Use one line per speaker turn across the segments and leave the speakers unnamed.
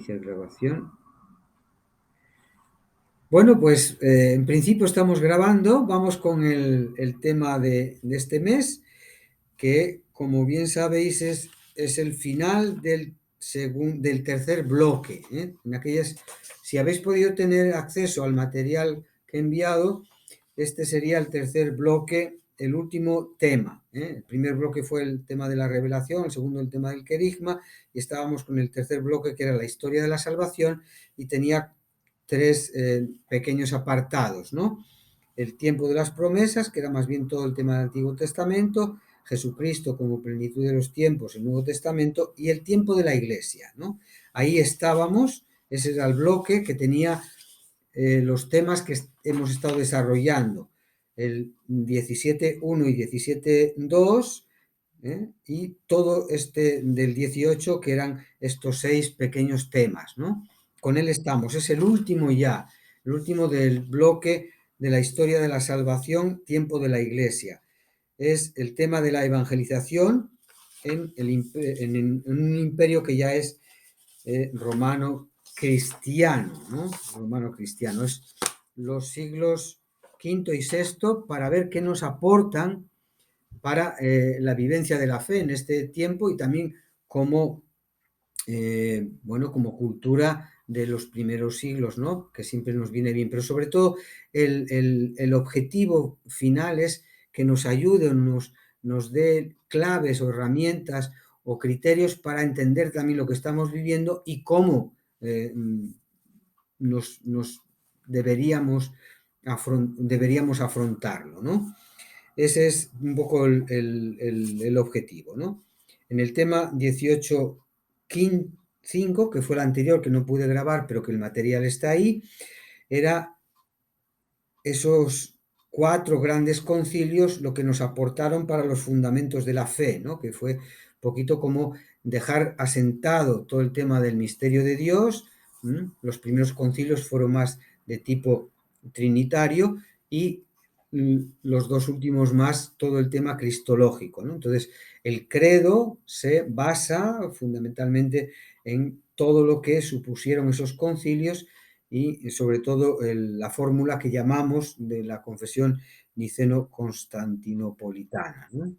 Iniciar grabación. Bueno, pues en principio estamos grabando. Vamos con el tema de este mes, que como bien sabéis es el final del tercer bloque. En aquellas, si habéis podido tener acceso al material que he enviado, este sería el tercer bloque, el último tema. El primer bloque fue el tema de la revelación, el segundo el tema del querigma, y estábamos con el tercer bloque, que era la historia de la salvación, y tenía tres pequeños apartados, ¿no? El tiempo de las promesas, que era más bien todo el tema del Antiguo Testamento, Jesucristo como plenitud de los tiempos, el Nuevo Testamento, y el tiempo de la Iglesia, ¿no? Ahí estábamos, ese era el bloque que tenía los temas que hemos estado desarrollando, el 17.1 y 17.2, y todo este del 18, que eran estos 6 pequeños temas, ¿no? Con él estamos, es el último ya, el último del bloque de la historia de la salvación, tiempo de la Iglesia. Es el tema de la evangelización en un imperio que ya es romano cristiano, ¿no? Romano cristiano. Es los siglos V y VI, para ver qué nos aportan para la vivencia de la fe en este tiempo, y también como, bueno, como cultura de los primeros siglos, ¿no? Que siempre nos viene bien, pero sobre todo el objetivo final es que nos ayude o nos dé claves o herramientas o criterios para entender también lo que estamos viviendo y cómo nos deberíamos afrontarlo, ¿no? Ese es un poco el objetivo, ¿no? En el tema 18.5, que fue el anterior, que no pude grabar, pero que el material está ahí, era esos 4 grandes concilios lo que nos aportaron para los fundamentos de la fe, ¿no? Que fue un poquito como dejar asentado todo el tema del misterio de Dios. Los primeros concilios fueron más de tipo trinitario, y los 2 últimos más todo el tema cristológico, ¿no? Entonces, el credo se basa fundamentalmente en todo lo que supusieron esos concilios, y sobre todo la fórmula que llamamos de la confesión niceno-constantinopolitana, ¿no?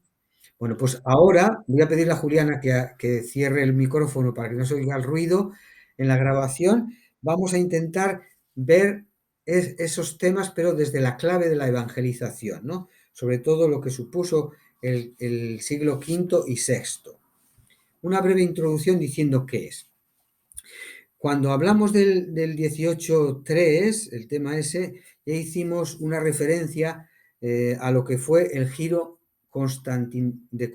Bueno, pues ahora voy a pedirle a Juliana que cierre el micrófono para que no se oiga el ruido en la grabación. Vamos a intentar ver esos temas, pero desde la clave de la evangelización, ¿no? Sobre todo lo que supuso el siglo V y VI. Una breve introducción diciendo qué es. Cuando hablamos del 18.3, el tema ese, ya hicimos una referencia a lo que fue el giro de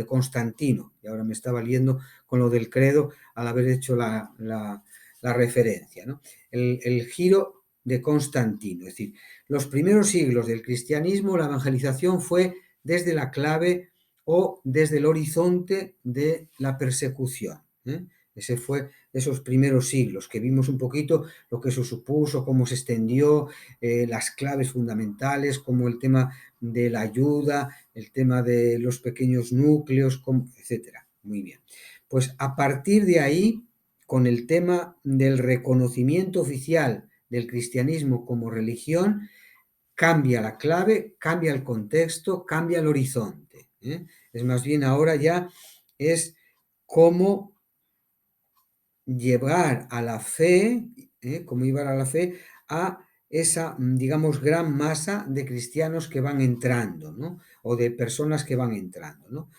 Constantino, y ahora me estaba liendo con lo del credo al haber hecho la referencia, ¿no? El giro de Constantino, es decir, los primeros siglos del cristianismo, la evangelización fue desde la clave o desde el horizonte de la persecución, ¿eh? Ese fue esos primeros siglos, que vimos un poquito lo que eso supuso, cómo se extendió, las claves fundamentales, como el tema de la ayuda, el tema de los pequeños núcleos, etcétera. Muy bien. Pues a partir de ahí, con el tema del reconocimiento oficial del cristianismo como religión, cambia la clave, cambia el contexto, cambia el horizonte. Es más bien ahora ya es cómo llevar a la fe, cómo llevar a la fe a esa, digamos, gran masa de cristianos que van entrando, ¿no? O de personas que van entrando, ¿no?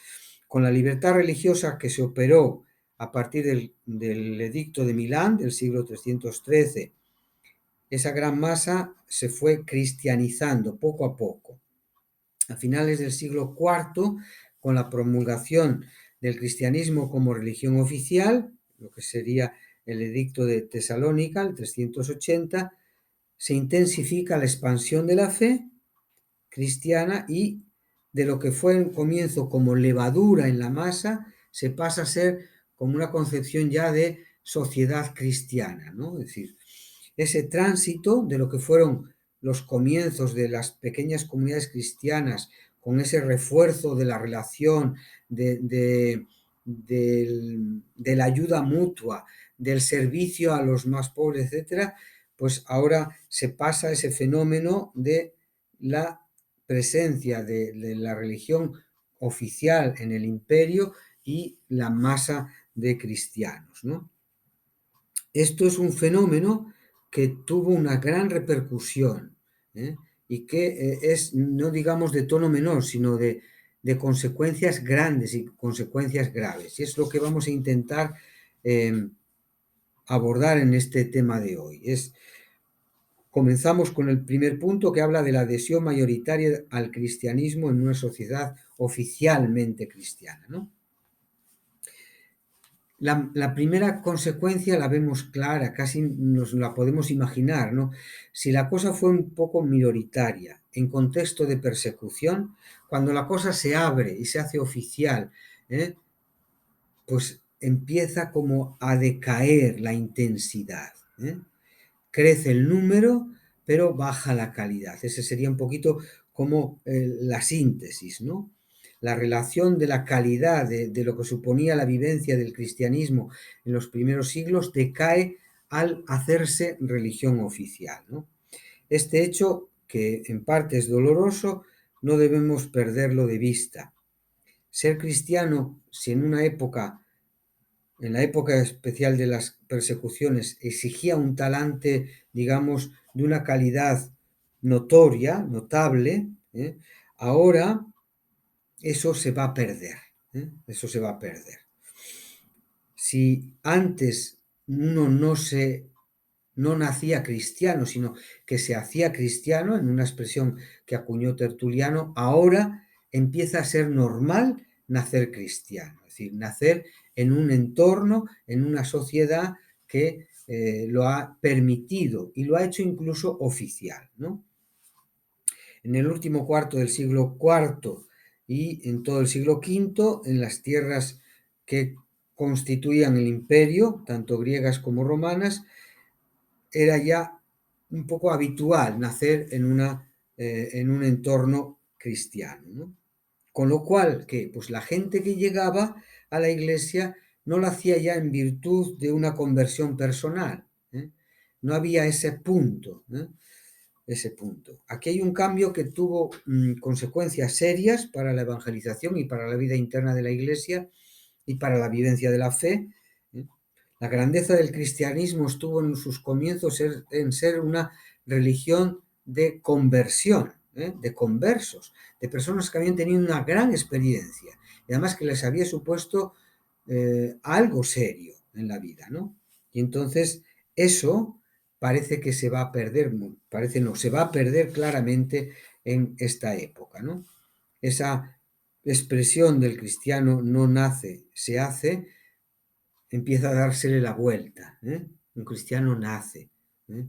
Con la libertad religiosa que se operó a partir del edicto de Milán del siglo 313, esa gran masa se fue cristianizando poco a poco. A finales del siglo IV, con la promulgación del cristianismo como religión oficial, lo que sería el edicto de Tesalónica, el 380, se intensifica la expansión de la fe cristiana, y de lo que fue en comienzo como levadura en la masa, se pasa a ser como una concepción ya de sociedad cristiana, ¿no? Es decir, ese tránsito de lo que fueron los comienzos de las pequeñas comunidades cristianas, con ese refuerzo de la relación, de de la ayuda mutua, del servicio a los más pobres, etcétera, pues ahora se pasa ese fenómeno de la presencia de la religión oficial en el imperio y la masa de cristianos, ¿no? Esto es un fenómeno que tuvo una gran repercusión, ¿eh? Y que es, no digamos de tono menor, sino de consecuencias grandes y consecuencias graves. Y es lo que vamos a intentar eh, abordar en este tema de hoy. Comenzamos con el primer punto que habla de la adhesión mayoritaria al cristianismo en una sociedad oficialmente cristiana, ¿no? La primera consecuencia la vemos clara, casi nos la podemos imaginar, ¿no? Si la cosa fue un poco minoritaria, en contexto de persecución, cuando la cosa se abre y se hace oficial, ¿eh? Pues empieza como a decaer la intensidad, ¿eh? Crece el número, pero baja la calidad. Ese sería un poquito como la síntesis, ¿no? La relación de la calidad de lo que suponía la vivencia del cristianismo en los primeros siglos decae al hacerse religión oficial, ¿no? Este hecho, que en parte es doloroso, no debemos perderlo de vista. Ser cristiano, si en una época, en la época especial de las persecuciones, exigía un talante, digamos, de una calidad notoria, notable, ¿eh? Ahora eso se va a perder, ¿eh? Eso se va a perder. Si antes uno no nacía cristiano, sino que se hacía cristiano, en una expresión que acuñó Tertuliano, ahora empieza a ser normal nacer cristiano, es decir, nacer en un entorno, en una sociedad que lo ha permitido y lo ha hecho incluso oficial, ¿no? En el último cuarto del siglo IV y en todo el siglo V, en las tierras que constituían el imperio, tanto griegas como romanas, era ya un poco habitual nacer en un entorno cristiano, ¿no? Con lo cual, que pues la gente que llegaba a la iglesia no lo hacía ya en virtud de una conversión personal, ¿eh? No había ese punto, ¿eh? Ese punto. Aquí hay un cambio que tuvo consecuencias serias para la evangelización y para la vida interna de la iglesia y para la vivencia de la fe, ¿eh? La grandeza del cristianismo estuvo en sus comienzos en ser una religión de conversión, ¿eh? De conversos, de personas que habían tenido una gran experiencia y además que les había supuesto algo serio en la vida, ¿no? Y entonces eso parece que se va a perder, parece no, se va a perder claramente en esta época, ¿no? Esa expresión del cristiano no nace, se hace, empieza a dársele la vuelta, ¿eh? Un cristiano nace, ¿eh?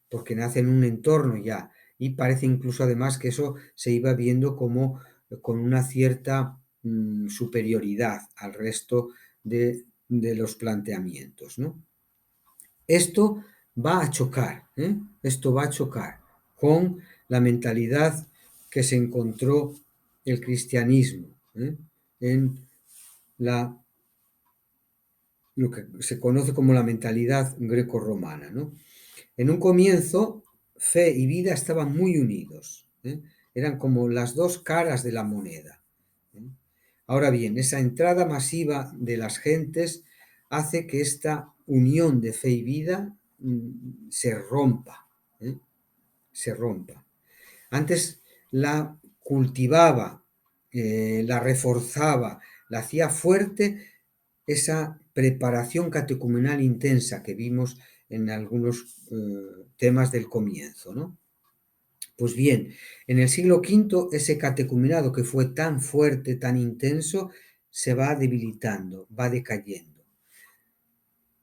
Porque nace en un entorno ya, y parece incluso además que eso se iba viendo como con una cierta superioridad al resto de los planteamientos, ¿no? Esto va a chocar, ¿eh? Esto va a chocar con la mentalidad que se encontró el cristianismo, ¿eh? En lo que se conoce como la mentalidad greco-romana, ¿no? En un comienzo, fe y vida estaban muy unidos, ¿eh? Eran como las dos caras de la moneda, ¿eh? Ahora bien, esa entrada masiva de las gentes hace que esta unión de fe y vida se rompa, ¿eh? Se rompa. Antes la cultivaba, la reforzaba, la hacía fuerte esa preparación catecumenal intensa que vimos en algunos temas del comienzo, ¿no? Pues bien, en el siglo V ese catecumenado que fue tan fuerte, tan intenso, se va debilitando, va decayendo.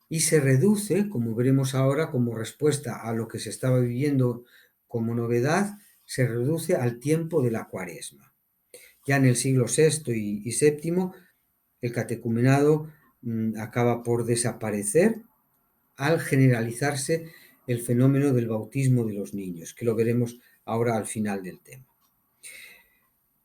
Y se reduce, como veremos ahora, como respuesta a lo que se estaba viviendo como novedad, se reduce al tiempo de la Cuaresma. Ya en el siglo VI y VII, el catecumenado acaba por desaparecer al generalizarse el fenómeno del bautismo de los niños, que lo veremos ahora al final del tema.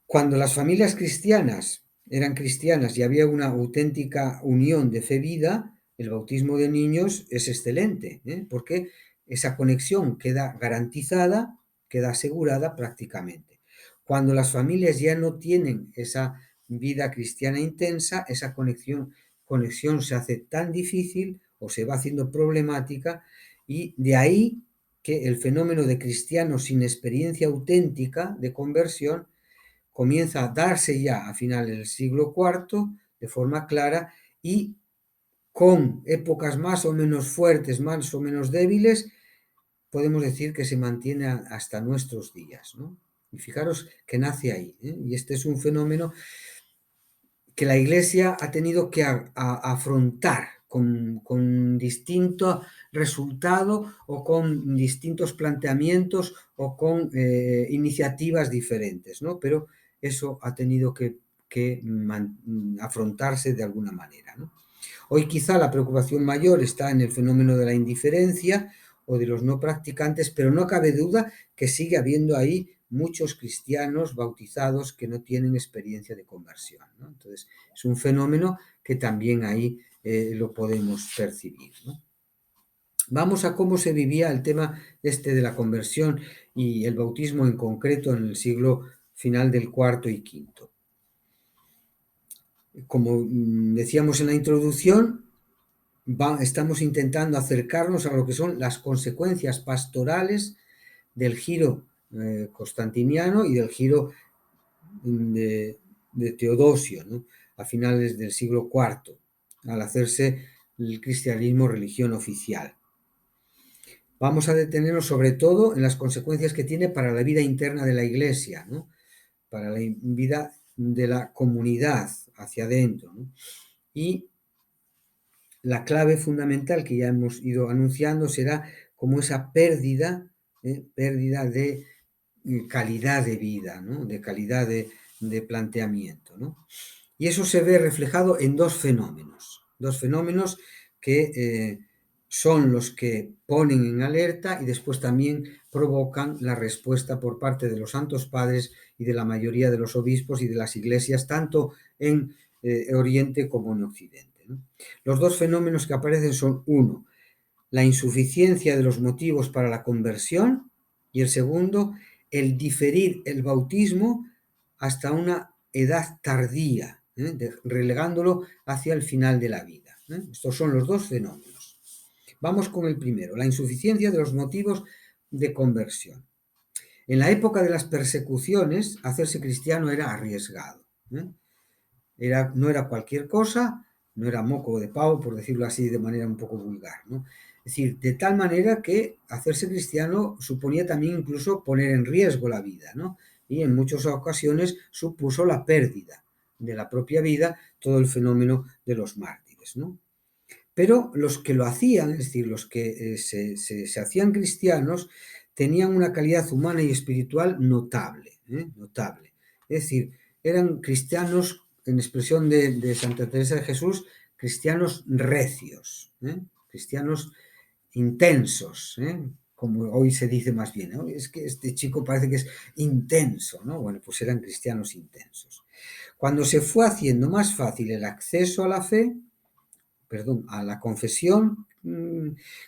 Cuando las familias cristianas eran cristianas y había una auténtica unión de fe-vida, el bautismo de niños es excelente, porque esa conexión queda garantizada, queda asegurada prácticamente. Cuando las familias ya no tienen esa vida cristiana intensa, esa conexión se hace tan difícil o se va haciendo problemática, y de ahí que el fenómeno de cristianos sin experiencia auténtica de conversión comienza a darse ya a finales del siglo IV de forma clara, y con épocas más o menos fuertes, más o menos débiles, podemos decir que se mantiene hasta nuestros días, ¿no? Y fijaros que nace ahí, ¿eh? Y este es un fenómeno que la Iglesia ha tenido que afrontar con distinto resultado o con distintos planteamientos o con iniciativas diferentes, ¿no? Pero eso ha tenido que afrontarse de alguna manera, ¿no? Hoy quizá la preocupación mayor está en el fenómeno de la indiferencia o de los no practicantes, pero no cabe duda que sigue habiendo ahí muchos cristianos bautizados que no tienen experiencia de conversión, ¿no? Entonces, es un fenómeno que también ahí lo podemos percibir, ¿no? Vamos a cómo se vivía el tema de la conversión y el bautismo en concreto en el siglo final del cuarto y quinto. Como decíamos en la introducción, estamos intentando acercarnos a lo que son las consecuencias pastorales del giro constantiniano y del giro de Teodosio, ¿no? A finales del siglo IV, al hacerse el cristianismo religión oficial. Vamos a detenernos sobre todo en las consecuencias que tiene para la vida interna de la Iglesia, ¿no? Para la vida de la comunidad hacia adentro, ¿no? Y la clave fundamental que ya hemos ido anunciando será como esa pérdida de calidad de vida, ¿no? De calidad de planteamiento, ¿no? Y eso se ve reflejado en dos fenómenos que son los que ponen en alerta y después también provocan la respuesta por parte de los santos padres y de la mayoría de los obispos y de las iglesias, tanto en Oriente como en Occidente, ¿no? Los dos fenómenos que aparecen son, uno, la insuficiencia de los motivos para la conversión, y el segundo, el diferir el bautismo hasta una edad tardía, relegándolo hacia el final de la vida. Estos son los dos fenómenos. Vamos con el primero, la insuficiencia de los motivos de conversión. En la época de las persecuciones, hacerse cristiano era arriesgado. No era cualquier cosa, no era moco de pavo, por decirlo así de manera un poco vulgar, ¿no? Es decir, de tal manera que hacerse cristiano suponía también incluso poner en riesgo la vida, ¿no? Y en muchas ocasiones supuso la pérdida de la propia vida, todo el fenómeno de los mártires, ¿no? Pero los que lo hacían, es decir, los que se hacían cristianos, tenían una calidad humana y espiritual notable, notable. Es decir, eran cristianos, en expresión de Santa Teresa de Jesús, cristianos recios, cristianos intensos, como hoy se dice más bien, ¿no? Es que este chico parece que es intenso, ¿no? Bueno, pues eran cristianos intensos. Cuando se fue haciendo más fácil el acceso a la fe, a la confesión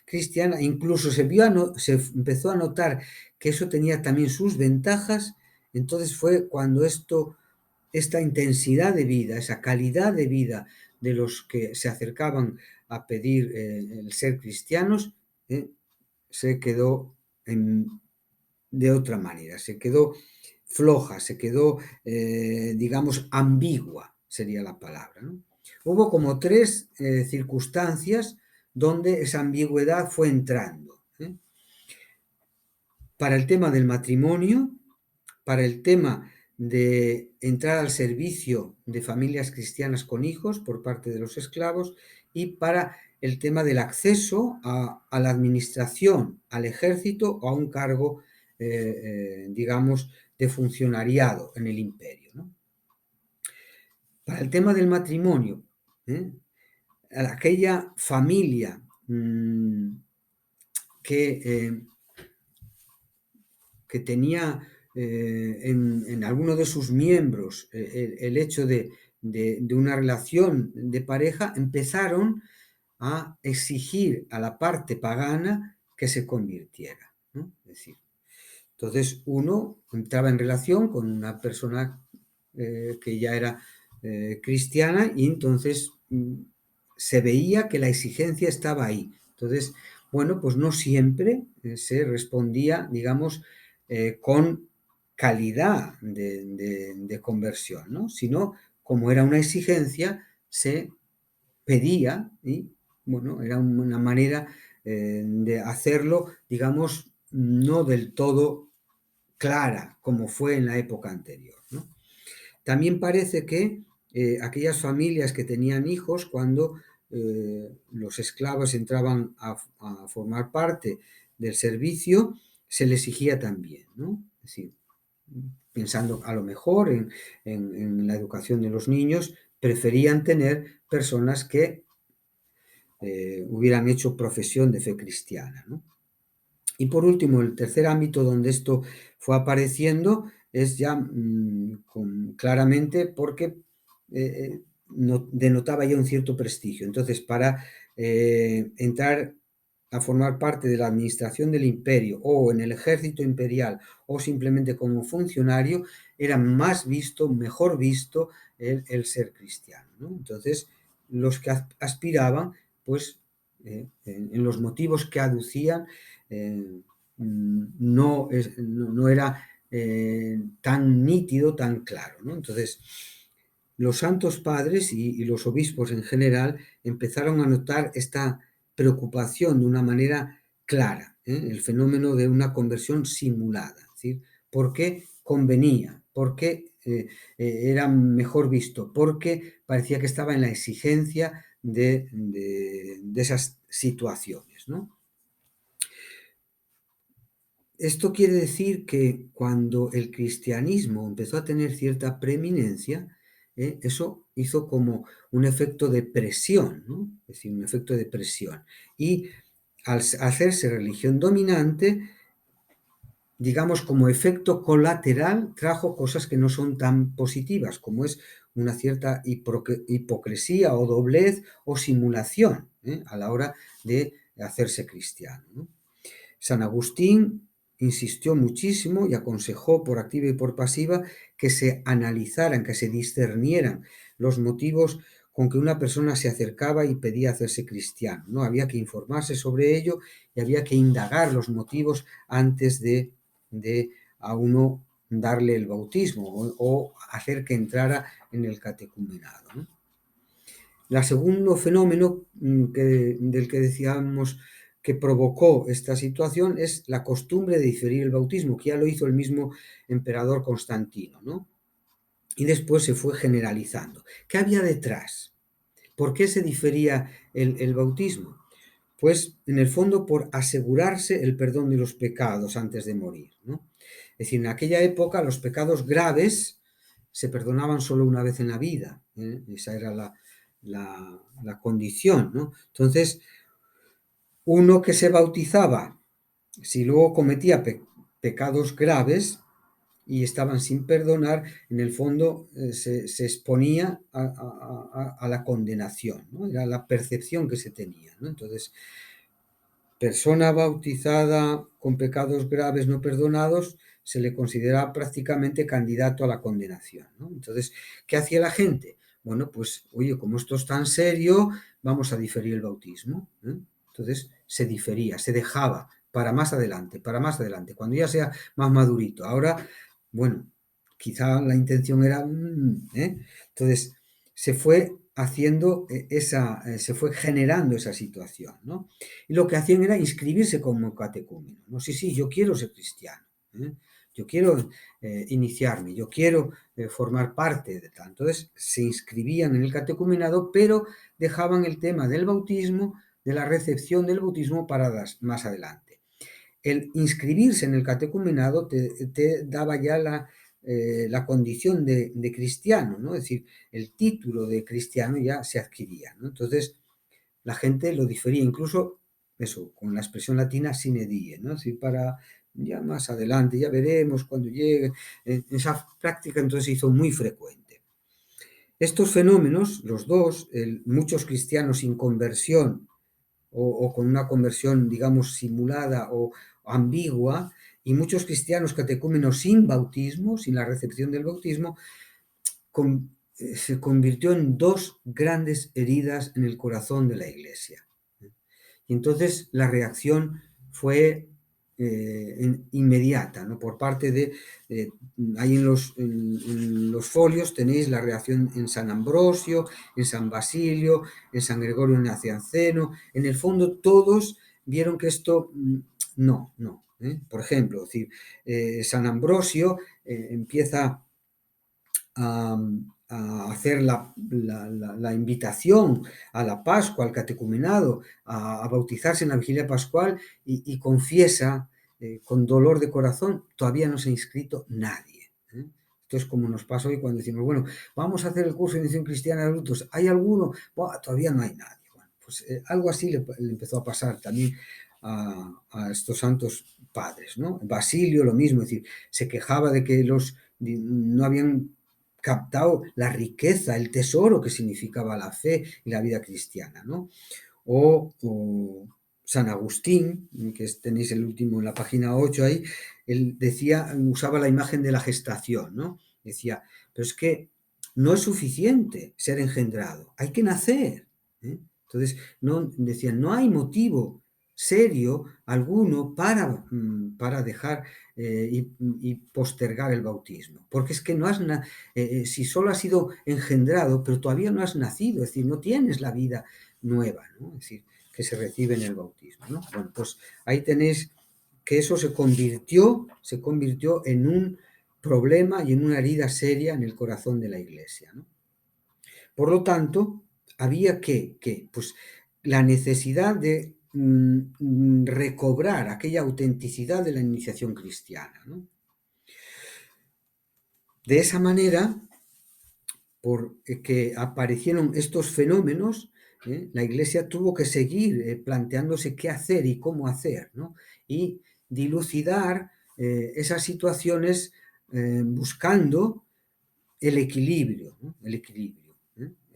cristiana, incluso se empezó a notar que eso tenía también sus ventajas. Entonces fue cuando esta intensidad de vida, esa calidad de vida de los que se acercaban a pedir el ser cristianos, se quedó de otra manera, se quedó floja, se quedó, digamos, ambigua, sería la palabra, ¿no? Hubo como tres circunstancias donde esa ambigüedad fue entrando, ¿eh? Para el tema del matrimonio, para el tema de entrar al servicio de familias cristianas con hijos por parte de los esclavos, y para el tema del acceso a la administración, al ejército o a un cargo, digamos, de funcionariado en el imperio, ¿no? Para el tema del matrimonio, ¿eh? Aquella familia que, que tenía en alguno de sus miembros el hecho de una relación de pareja, empezaron a exigir a la parte pagana que se convirtiera, ¿no? Es decir, entonces uno entraba en relación con una persona que ya era cristiana y entonces se veía que la exigencia estaba ahí. Entonces, bueno, pues no siempre se respondía, digamos, con calidad de conversión, ¿no? Sino como era una exigencia, se pedía y, bueno, era una manera de hacerlo, digamos, no del todo clara como fue en la época anterior, ¿no? También parece que aquellas familias que tenían hijos, cuando los esclavos entraban a formar parte del servicio, se les exigía también, ¿no? Es decir, pensando a lo mejor en la educación de los niños, preferían tener personas que hubieran hecho profesión de fe cristiana, ¿no? Y por último, el tercer ámbito donde esto fue apareciendo es ya claramente porque denotaba ya un cierto prestigio. Entonces, para entrar a formar parte de la administración del imperio o en el ejército imperial o simplemente como funcionario, era más visto, mejor visto el ser cristiano, ¿no? Entonces, los que aspiraban, pues, en los motivos que aducían, no era tan nítido, tan claro, ¿no? Entonces, los santos padres y los obispos en general empezaron a notar esta preocupación de una manera clara, el fenómeno de una conversión simulada, es decir, ¿por qué convenía? ¿Por qué era mejor visto? Porque parecía que estaba en la exigencia de esas situaciones, ¿no? Esto quiere decir que cuando el cristianismo empezó a tener cierta preeminencia, eso hizo como un efecto de presión, ¿no? Es decir, un efecto de presión. Y al hacerse religión dominante, digamos, como efecto colateral, trajo cosas que no son tan positivas, como es una cierta hipocresía o doblez o simulación a la hora de hacerse cristiano, ¿no? San Agustín insistió muchísimo y aconsejó por activa y por pasiva que se analizaran, que se discernieran los motivos con que una persona se acercaba y pedía hacerse cristiano, ¿no? Había que informarse sobre ello y había que indagar los motivos antes de a uno darle el bautismo o hacer que entrara en el catecumenado, ¿no? El segundo fenómeno del que decíamos que provocó esta situación es la costumbre de diferir el bautismo, que ya lo hizo el mismo emperador Constantino, ¿no? Y después se fue generalizando. ¿Qué había detrás? ¿Por qué se difería el bautismo? Pues en el fondo por asegurarse el perdón de los pecados antes de morir, ¿no? Es decir, en aquella época los pecados graves se perdonaban solo una vez en la vida, ¿eh? Esa era la condición, ¿no? Entonces, uno que se bautizaba, si luego cometía pecados graves y estaban sin perdonar, en el fondo se exponía a la condenación, ¿no? Era la percepción que se tenía, ¿no? Entonces, persona bautizada con pecados graves no perdonados se le considera prácticamente candidato a la condenación, ¿no? Entonces, ¿qué hacía la gente? Bueno, pues, oye, como esto es tan serio, vamos a diferir el bautismo, ¿eh? Entonces, se difería, se dejaba para más adelante, cuando ya sea más madurito. Ahora, bueno, quizá la intención era, entonces, se fue haciendo se fue generando esa situación, ¿no? Y lo que hacían era inscribirse como catecúmeno, ¿no? Sí, sí, yo quiero ser cristiano, ¿eh? Yo quiero iniciarme, yo quiero formar parte de tal. Entonces se inscribían en el catecumenado, pero dejaban el tema del bautismo, de la recepción del bautismo para más adelante. El inscribirse en el catecumenado te daba ya la condición de cristiano, ¿no? Es decir, el título de cristiano ya se adquiría, ¿no? Entonces, la gente lo difería, incluso eso, con la expresión latina sine die, ¿no? Así para ya más adelante, ya veremos cuando llegue. Esa práctica entonces se hizo muy frecuente. Estos fenómenos, los dos, muchos cristianos sin conversión o con una conversión, digamos, simulada o ambigua, y muchos cristianos catecúmenos sin bautismo, sin la recepción del bautismo, se convirtió en dos grandes heridas en el corazón de la Iglesia. Y entonces la reacción fue inmediata, ¿no? Por parte de, ahí en los folios tenéis la reacción en San Ambrosio, en San Basilio, en San Gregorio Nacianceno. En el fondo todos vieron que esto no. Por ejemplo, es decir, San Ambrosio empieza a, a hacer la invitación a la Pascua, al catecumenado, a bautizarse en la vigilia pascual y confiesa con dolor de corazón, todavía no se ha inscrito nadie. Esto es como nos pasa hoy cuando decimos, bueno, vamos a hacer el curso de iniciación cristiana de adultos, ¿hay alguno? Buah, todavía no hay nadie. Bueno, pues algo así le empezó a pasar también a estos santos padres, ¿no? Basilio lo mismo, es decir, se quejaba de que no habían captado la riqueza, el tesoro que significaba la fe y la vida cristiana, ¿no? O San Agustín, que tenéis el último en la página 8 ahí, él decía, usaba la imagen de la gestación, ¿no? Decía, pero es que no es suficiente ser engendrado, hay que nacer. Entonces, decían, no hay motivo serio alguno para dejar y postergar el bautismo, porque es que no has si solo has sido engendrado, pero todavía no has nacido, es decir, no tienes la vida nueva, ¿no? Es decir, que se recibe en el bautismo, ¿no? Bueno, pues ahí tenéis que eso se convirtió en un problema y en una herida seria en el corazón de la Iglesia, ¿no? Por lo tanto, había pues, la necesidad de recobrar aquella autenticidad de la iniciación cristiana, ¿no? De esa manera, porque aparecieron estos fenómenos, la Iglesia tuvo que seguir planteándose qué hacer y cómo hacer, ¿no? Y dilucidar esas situaciones buscando el equilibrio, ¿no? El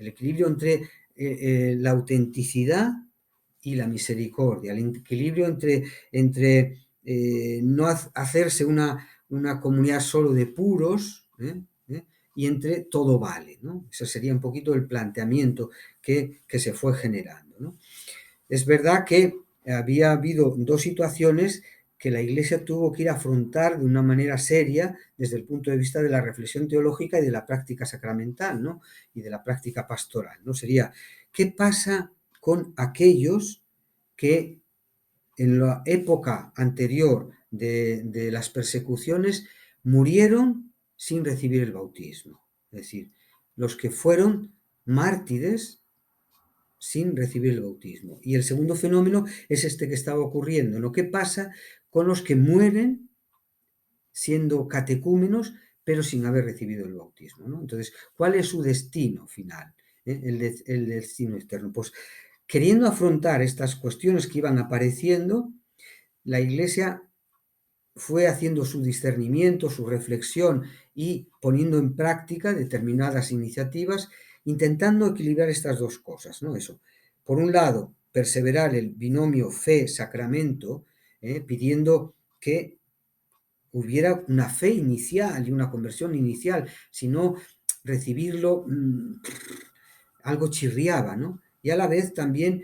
equilibrio entre la autenticidad y la misericordia, el equilibrio entre no hacerse una comunidad solo de puros, y entre todo vale, ¿no? Ese sería un poquito el planteamiento que se fue generando, ¿no? Es verdad que había habido dos situaciones que la Iglesia tuvo que ir a afrontar de una manera seria desde el punto de vista de la reflexión teológica y de la práctica sacramental, ¿no? Y de la práctica pastoral, ¿no? Sería, ¿qué pasa con aquellos que en la época anterior de las persecuciones murieron sin recibir el bautismo? Es decir, los que fueron mártires sin recibir el bautismo. Y el segundo fenómeno es este que estaba ocurriendo, ¿no? ¿Qué pasa con los que mueren siendo catecúmenos, pero sin haber recibido el bautismo, ¿no? Entonces, ¿cuál es su destino final? El destino eterno. Pues queriendo afrontar estas cuestiones que iban apareciendo, la Iglesia fue haciendo su discernimiento, su reflexión y poniendo en práctica determinadas iniciativas, intentando equilibrar estas dos cosas, ¿no? Eso. Por un lado, perseverar el binomio fe-sacramento, pidiendo que hubiera una fe inicial y una conversión inicial, sino recibirlo algo chirriaba, ¿no? Y a la vez también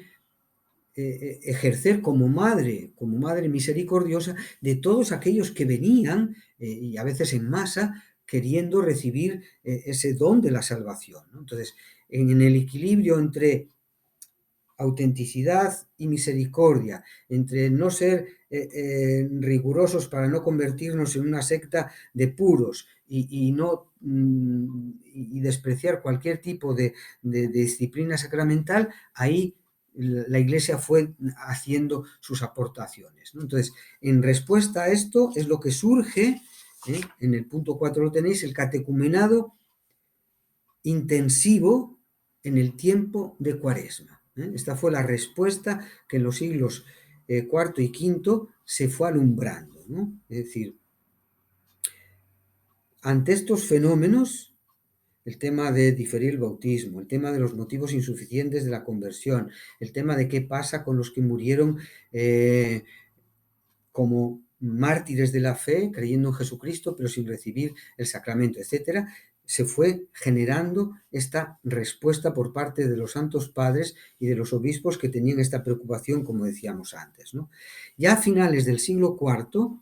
ejercer como madre misericordiosa de todos aquellos que venían, y a veces en masa, queriendo recibir ese don de la salvación, ¿no? Entonces, en el equilibrio entre autenticidad y misericordia, entre no ser rigurosos para no convertirnos en una secta de puros y no y despreciar cualquier tipo de disciplina sacramental, ahí la Iglesia fue haciendo sus aportaciones, ¿no? Entonces, en respuesta a esto es lo que surge, en el punto 4 lo tenéis, el catecumenado intensivo en el tiempo de Cuaresma. Esta fue la respuesta que en los siglos cuarto y quinto se fue alumbrando, ¿no? Es decir, ante estos fenómenos el tema de diferir el bautismo, el tema de los motivos insuficientes de la conversión, el tema de qué pasa con los que murieron como mártires de la fe, creyendo en Jesucristo, pero sin recibir el sacramento, etcétera, se fue generando esta respuesta por parte de los santos padres y de los obispos que tenían esta preocupación, como decíamos antes, ¿no? Ya a finales del siglo IV,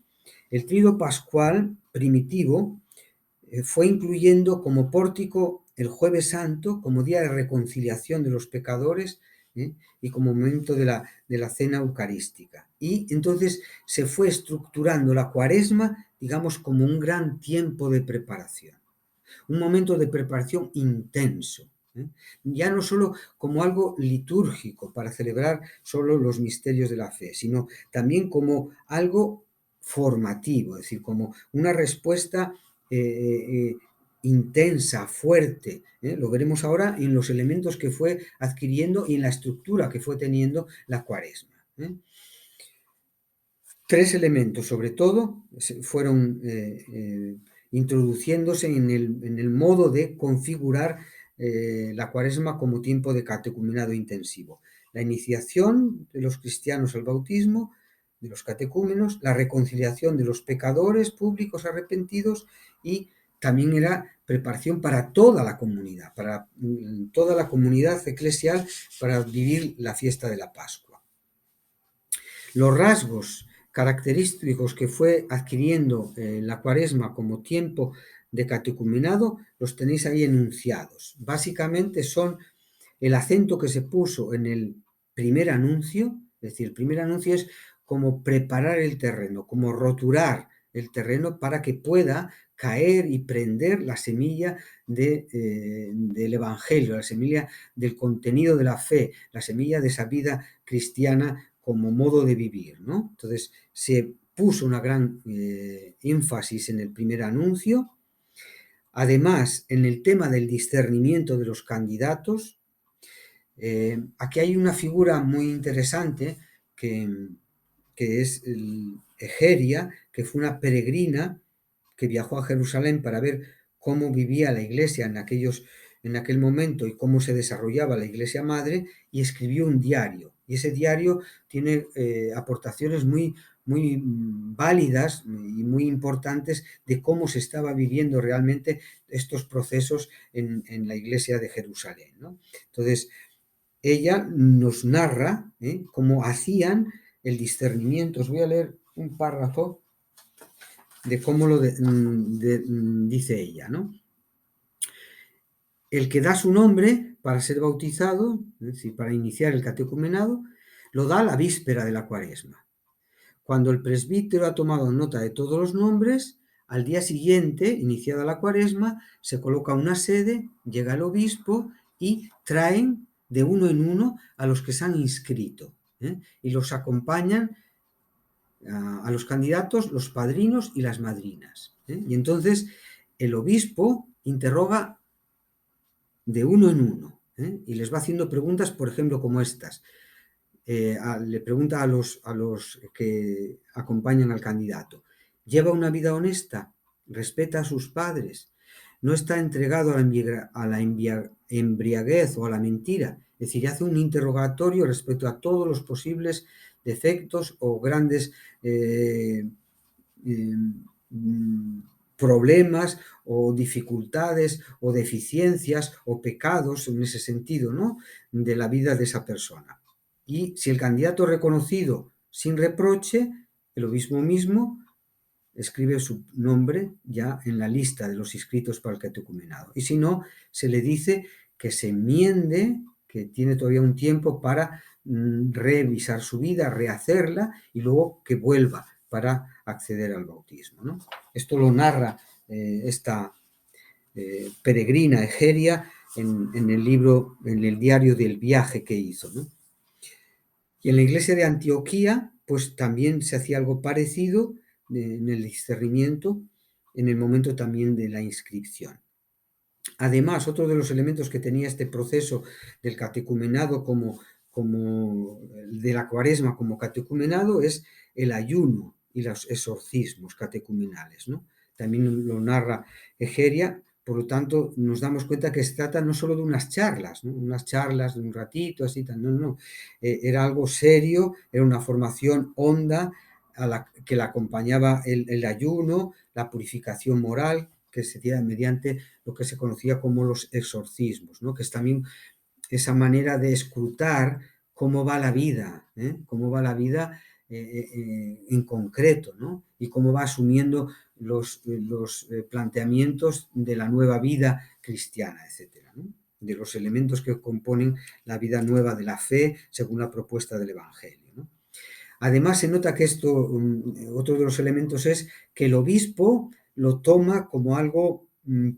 el Tríodo Pascual primitivo fue incluyendo como pórtico el Jueves Santo, como día de reconciliación de los pecadores, y como momento de la cena eucarística. Y entonces se fue estructurando la Cuaresma, digamos, como un gran tiempo de preparación, un momento de preparación intenso. Ya no solo como algo litúrgico para celebrar solo los misterios de la fe, sino también como algo formativo, es decir, como una respuesta intensa, fuerte. Lo veremos ahora en los elementos que fue adquiriendo y en la estructura que fue teniendo la Cuaresma. Tres elementos, sobre todo, fueron introduciéndose en el modo de configurar la Cuaresma como tiempo de catecumenado intensivo. La iniciación de los cristianos al bautismo, de los catecúmenos, la reconciliación de los pecadores públicos arrepentidos, y también era preparación para toda la comunidad, para toda la comunidad eclesial, para vivir la fiesta de la Pascua. Los rasgos característicos que fue adquiriendo la Cuaresma como tiempo de catecumenado los tenéis ahí enunciados. Básicamente son el acento que se puso en el primer anuncio, es decir, el primer anuncio es como preparar el terreno, como roturar el terreno para que pueda caer y prender la semilla del Evangelio, la semilla del contenido de la fe, la semilla de esa vida cristiana como modo de vivir, ¿no? Entonces se puso una gran énfasis en el primer anuncio. Además, en el tema del discernimiento de los candidatos, aquí hay una figura muy interesante que es Egeria, que fue una peregrina que viajó a Jerusalén para ver cómo vivía la iglesia en aquel momento y cómo se desarrollaba la iglesia madre, y escribió un diario. Y ese diario tiene aportaciones muy, muy válidas y muy importantes de cómo se estaba viviendo realmente estos procesos en la iglesia de Jerusalén, ¿no? Entonces, ella nos narra cómo hacían el discernimiento. Os voy a leer un párrafo de cómo dice ella, ¿no? El que da su nombre para ser bautizado, es decir, para iniciar el catecumenado, lo da la víspera de la Cuaresma. Cuando el presbítero ha tomado nota de todos los nombres, al día siguiente, iniciada la Cuaresma, se coloca una sede, llega el obispo y traen de uno en uno a los que se han inscrito, y los acompañan a los candidatos, los padrinos y las madrinas. Y entonces el obispo interroga de uno en uno, y les va haciendo preguntas, por ejemplo, como estas. Le pregunta a los que acompañan al candidato: ¿lleva una vida honesta? ¿Respeta a sus padres? ¿No está entregado a la embriaguez o a la mentira? Es decir, hace un interrogatorio respecto a todos los posibles defectos o grandes problemas o dificultades o deficiencias o pecados en ese sentido, ¿no?, de la vida de esa persona. Y si el candidato es reconocido sin reproche, el obispo mismo escribe su nombre ya en la lista de los inscritos para el catecumenado. Y si no, se le dice que se enmiende, que tiene todavía un tiempo para revisar su vida, rehacerla, y luego que vuelva para acceder al bautismo, ¿no? Esto lo narra esta peregrina Egeria en el libro, en el diario del viaje que hizo, ¿no? Y en la iglesia de Antioquía, pues también se hacía algo parecido en el discernimiento, en el momento también de la inscripción. Además, otro de los elementos que tenía este proceso del catecumenado como de la Cuaresma como catecumenado es el ayuno y los exorcismos catecumenales, ¿no? También lo narra Egeria, Por lo tanto, nos damos cuenta que se trata no solo de unas charlas, ¿no? Unas charlas de un ratito, así, tal, no, no. Era algo serio, era una formación honda que la acompañaba el ayuno, la purificación moral, que se hacía mediante lo que se conocía como los exorcismos, ¿no? Que es también esa manera de escrutar cómo va la vida, ¿eh? Cómo va la vida en concreto, ¿no? Y cómo va asumiendo los planteamientos de la nueva vida cristiana, etcétera, ¿no? De los elementos que componen la vida nueva de la fe según la propuesta del Evangelio, ¿no? Además, se nota que esto, otro de los elementos es que el obispo lo toma como algo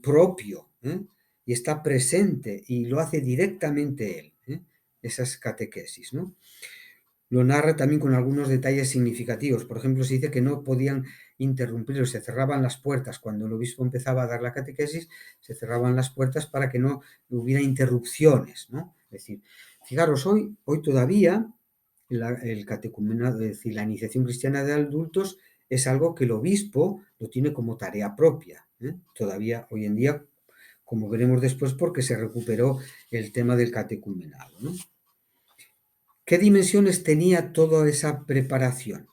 propio, ¿eh? Y está presente y lo hace directamente él, ¿eh? Esas catequesis, ¿no? Lo narra también con algunos detalles significativos. Por ejemplo, se dice que no podían interrumpirlo, se cerraban las puertas. Cuando el obispo empezaba a dar la catequesis, se cerraban las puertas para que no hubiera interrupciones, ¿no? Es decir, fijaros, hoy todavía el catecumenado, es decir, la iniciación cristiana de adultos es algo que el obispo lo tiene como tarea propia, ¿eh? Todavía hoy en día, como veremos después, porque se recuperó el tema del catecumenado, ¿no? ¿Qué dimensiones tenía toda esa preparación?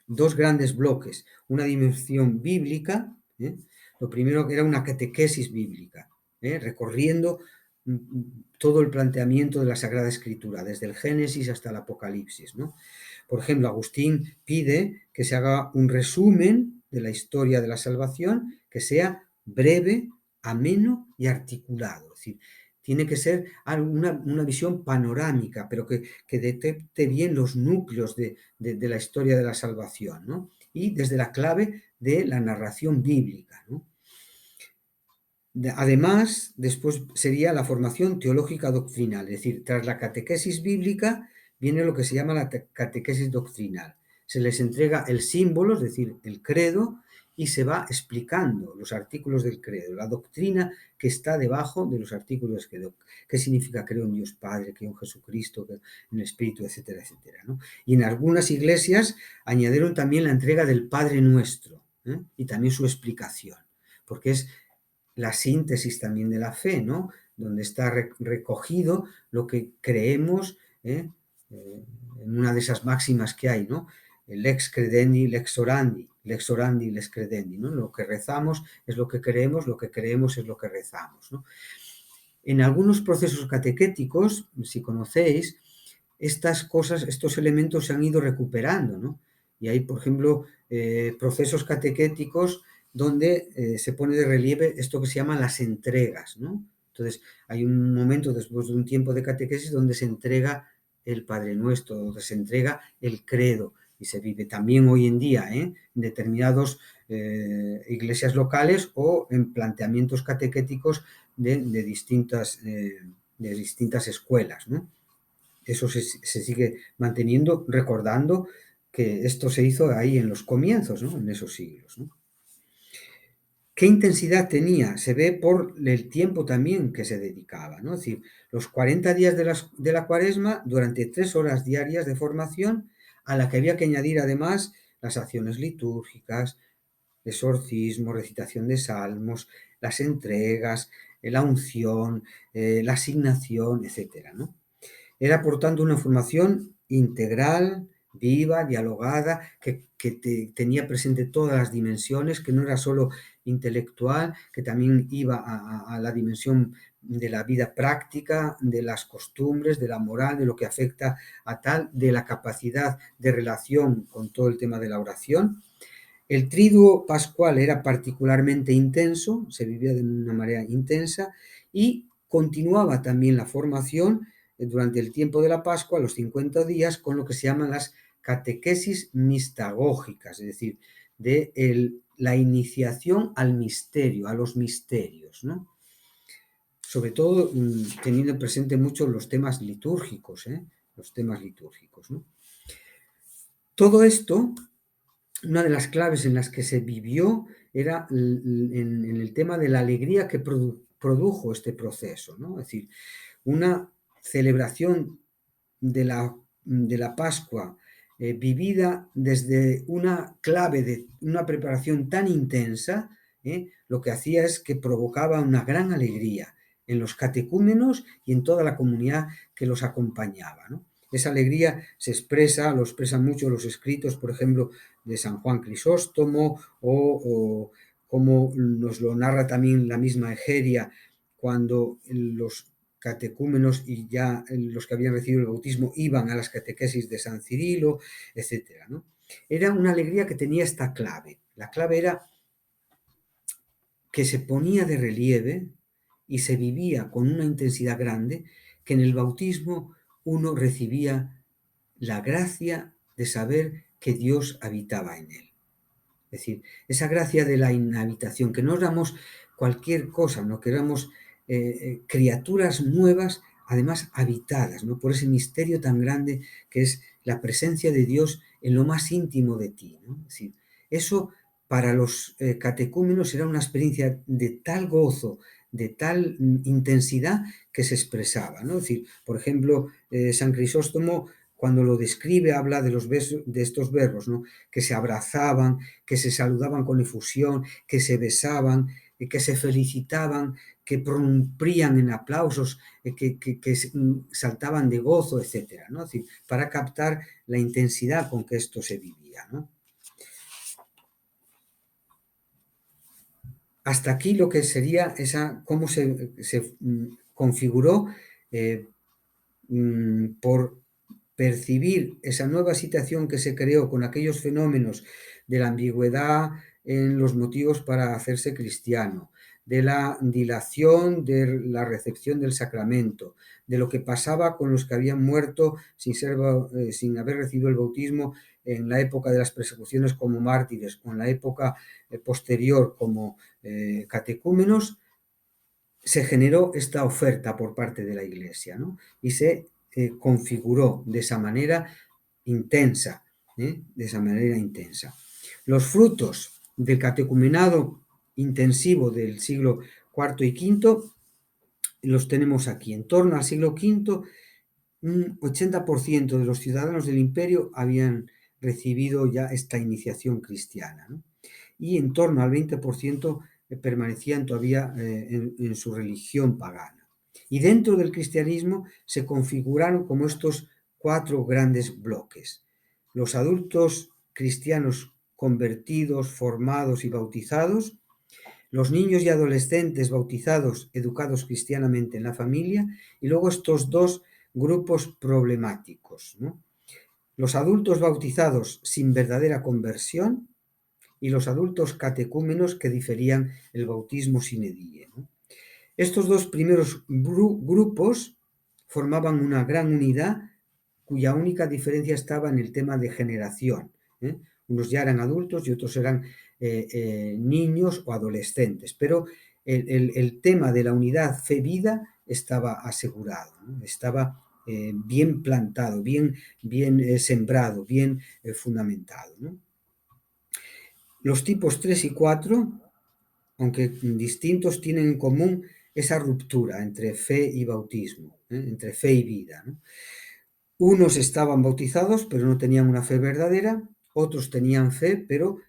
Dos grandes bloques, una dimensión bíblica, ¿eh? Lo primero era una catequesis bíblica, ¿eh? Recorriendo todo el planteamiento de la Sagrada Escritura, desde el Génesis hasta el Apocalipsis, ¿no? Por ejemplo, Agustín pide que se haga un resumen de la historia de la salvación que sea breve, ameno y articulado. Es decir, tiene que ser una visión panorámica, pero que detecte bien los núcleos de la historia de la salvación, ¿no? Y desde la clave de la narración bíblica, ¿no? Además, después sería la formación teológica doctrinal, es decir, tras la catequesis bíblica viene lo que se llama la catequesis doctrinal. Se les entrega el símbolo, es decir, el credo, y se va explicando los artículos del credo, la doctrina que está debajo de los artículos del credo. ¿Qué significa creo en Dios Padre, creo en Jesucristo, creo en el Espíritu, etcétera, etcétera, ¿no? Y en algunas iglesias añadieron también la entrega del Padre Nuestro, ¿eh? Y también su explicación, porque es la síntesis también de la fe, ¿no? Donde está recogido lo que creemos, ¿eh? En una de esas máximas que hay, ¿no? Lex credendi, lex orandi, lex credendi, ¿no? Lo que rezamos es lo que creemos es lo que rezamos, ¿no? En algunos procesos catequéticos, si conocéis, estas cosas, estos elementos se han ido recuperando, ¿no? Y hay, por ejemplo, procesos catequéticos donde se pone de relieve esto que se llaman las entregas, ¿no? Entonces, hay un momento después de un tiempo de catequesis donde se entrega el Padre Nuestro, donde se entrega el credo, y se vive también hoy en día, en determinadas iglesias locales o en planteamientos catequéticos de distintas escuelas, ¿no? Eso se sigue manteniendo, recordando que esto se hizo ahí en los comienzos, ¿no? En esos siglos, ¿no? ¿Qué intensidad tenía? Se ve por el tiempo también que se dedicaba, ¿no? Es decir, los 40 días de la cuaresma, durante 3 horas diarias de formación, a la que había que añadir además las acciones litúrgicas, exorcismo, recitación de salmos, las entregas, la unción, la asignación, etcétera, ¿no? Era, por tanto, una formación integral, viva, dialogada, que tenía presente todas las dimensiones, que no era solo intelectual, que también iba a la dimensión de la vida práctica, de las costumbres, de la moral, de lo que afecta a tal, de la capacidad de relación con todo el tema de la oración. El triduo pascual era particularmente intenso, se vivía de una manera intensa y continuaba también la formación durante el tiempo de la Pascua, los 50 días, con lo que se llaman las catequesis mistagógicas, es decir, la iniciación al misterio, a los misterios, ¿no? Sobre todo teniendo presente mucho los temas litúrgicos, los temas litúrgicos, ¿no? Todo esto, una de las claves en las que se vivió era en el tema de la alegría que produjo este proceso, ¿no? Es decir, una celebración de la Pascua vivida desde una clave de una preparación tan intensa, lo que hacía es que provocaba una gran alegría en los catecúmenos y en toda la comunidad que los acompañaba, ¿no? Esa alegría lo expresan mucho los escritos, por ejemplo, de San Juan Crisóstomo o como nos lo narra también la misma Egeria, cuando los catecúmenos y ya los que habían recibido el bautismo iban a las catequesis de San Cirilo, etcétera, ¿no? Era una alegría que tenía esta clave. La clave era que se ponía de relieve y se vivía con una intensidad grande que en el bautismo uno recibía la gracia de saber que Dios habitaba en él. Es decir, esa gracia de la inhabitación, que no éramos cualquier cosa, no que éramos criaturas nuevas, además habitadas, ¿no? Por ese misterio tan grande que es la presencia de Dios en lo más íntimo de ti, ¿no? Es decir, eso para los catecúmenos era una experiencia de tal gozo, de tal intensidad que se expresaba, ¿no? Es decir, por ejemplo, San Crisóstomo cuando lo describe habla de estos verbos, ¿no? Que se abrazaban, que se saludaban con efusión, que se besaban, que se felicitaban, que prorrumpían en aplausos, que saltaban de gozo, etcétera, ¿no? Es decir, para captar la intensidad con que esto se vivía, ¿no? Hasta aquí lo que sería cómo se configuró por percibir esa nueva situación que se creó con aquellos fenómenos de la ambigüedad en los motivos para hacerse cristiano, de la dilación de la recepción del sacramento, de lo que pasaba con los que habían muerto sin haber recibido el bautismo en la época de las persecuciones como mártires, o en la época posterior como catecúmenos, se generó esta oferta por parte de la Iglesia, ¿no? Y se configuró de esa manera intensa, de esa manera intensa. Los frutos del catecumenado intensivo del siglo IV y V los tenemos aquí. En torno al siglo V, un 80% de los ciudadanos del imperio habían recibido ya esta iniciación cristiana, ¿no? Y en torno al 20% permanecían todavía en su religión pagana. Y dentro del cristianismo se configuraron como estos cuatro grandes bloques. Los adultos cristianos convertidos, formados y bautizados, los niños y adolescentes bautizados, educados cristianamente en la familia, y luego estos dos grupos problemáticos, ¿no? Los adultos bautizados sin verdadera conversión y los adultos catecúmenos que diferían el bautismo sine die, ¿no? Estos dos primeros grupos formaban una gran unidad cuya única diferencia estaba en el tema de generación, ¿eh? Unos ya eran adultos y otros eran niños o adolescentes, pero el tema de la unidad fe-vida estaba asegurado, ¿no? Estaba bien plantado, bien sembrado, bien fundamentado, ¿no? Los tipos 3 y 4, aunque distintos, tienen en común esa ruptura entre fe y bautismo, entre fe y vida, ¿no? Unos estaban bautizados, pero no tenían una fe verdadera, otros tenían fe, pero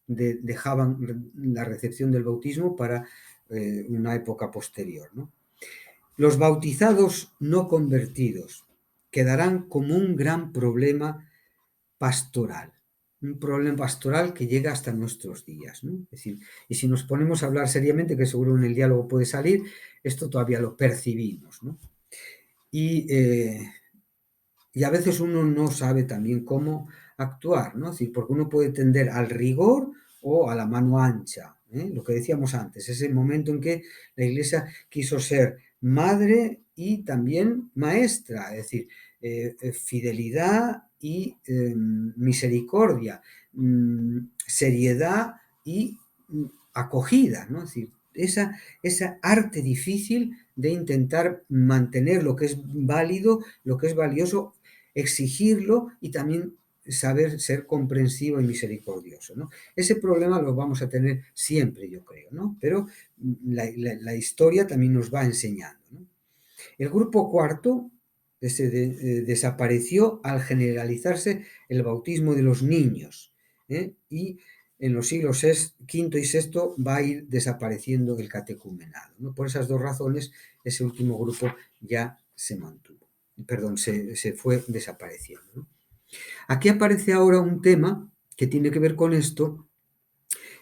dejaban la recepción del bautismo para una época posterior, ¿no? Los bautizados no convertidos quedarán como un gran problema pastoral, un problema pastoral que llega hasta nuestros días, ¿no? Es decir, y si nos ponemos a hablar seriamente, que seguro en el diálogo puede salir, esto todavía lo percibimos, ¿no? Y, y a veces uno no sabe también cómo actuar, ¿no? Es decir, porque uno puede tender al rigor o a la mano ancha, ¿eh? Lo que decíamos antes, ese momento en que la Iglesia quiso ser madre y también maestra, es decir, fidelidad y misericordia, seriedad y acogida, ¿no? Es decir, esa arte difícil de intentar mantener lo que es válido, lo que es valioso, exigirlo y también saber ser comprensivo y misericordioso, ¿no? Ese problema lo vamos a tener siempre, yo creo, ¿no? Pero la historia también nos va enseñando, ¿no? El grupo cuarto desapareció al generalizarse el bautismo de los niños, ¿eh? Y en los siglos V y VI va a ir desapareciendo el catecumenado, ¿no? Por esas dos razones, ese último grupo ya se mantuvo, perdón, se fue desapareciendo, ¿no? Aquí aparece ahora un tema que tiene que ver con esto,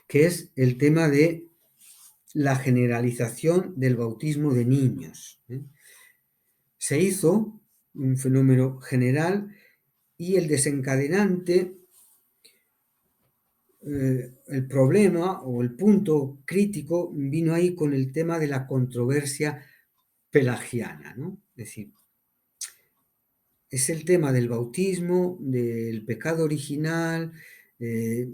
que es el tema de la generalización del bautismo de niños, ¿eh? Se hizo un fenómeno general y el desencadenante, el problema o el punto crítico vino ahí con el tema de la controversia pelagiana, ¿no? Es decir, es el tema del bautismo, del pecado original, eh,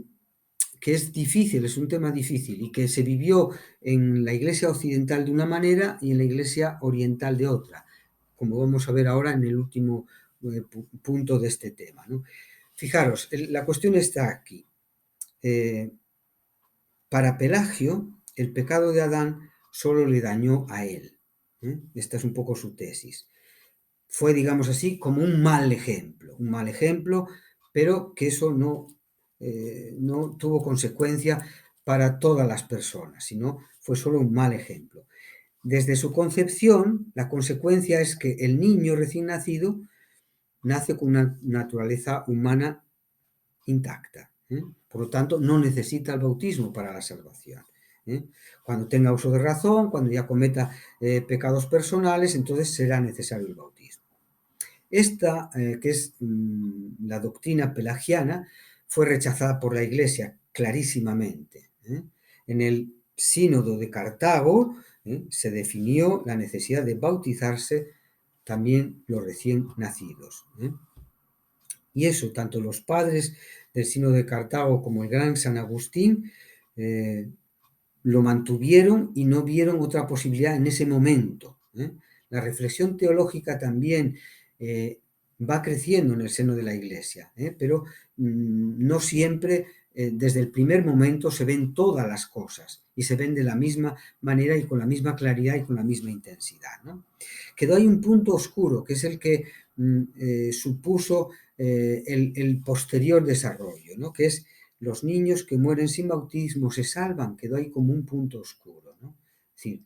que es difícil, es un tema difícil y que se vivió en la Iglesia occidental de una manera y en la Iglesia oriental de otra, como vamos a ver ahora en el último punto de este tema, ¿no? Fijaros, la cuestión está aquí. Para Pelagio, el pecado de Adán solo le dañó a él, ¿eh? Esta es un poco su tesis. Fue, digamos así, como un mal ejemplo, pero que eso no tuvo consecuencia para todas las personas, sino fue solo un mal ejemplo. Desde su concepción, la consecuencia es que el niño recién nacido nace con una naturaleza humana intacta, ¿eh? Por lo tanto, no necesita el bautismo para la salvación, ¿eh? Cuando tenga uso de razón, cuando ya cometa pecados personales, entonces será necesario el bautismo. Esta, que es la doctrina pelagiana, fue rechazada por la Iglesia clarísimamente, ¿eh? En el Sínodo de Cartago se definió la necesidad de bautizarse también los recién nacidos, ¿eh? Y eso, tanto los padres del Sínodo de Cartago como el gran San Agustín lo mantuvieron y no vieron otra posibilidad en ese momento, ¿eh? La reflexión teológica también va creciendo en el seno de la Iglesia, pero no siempre desde el primer momento se ven todas las cosas y se ven de la misma manera y con la misma claridad y con la misma intensidad, ¿no? Quedó ahí un punto oscuro, que es el que supuso el posterior desarrollo, ¿no? Que es los niños que mueren sin bautismo se salvan, quedó ahí como un punto oscuro, ¿no? Es decir,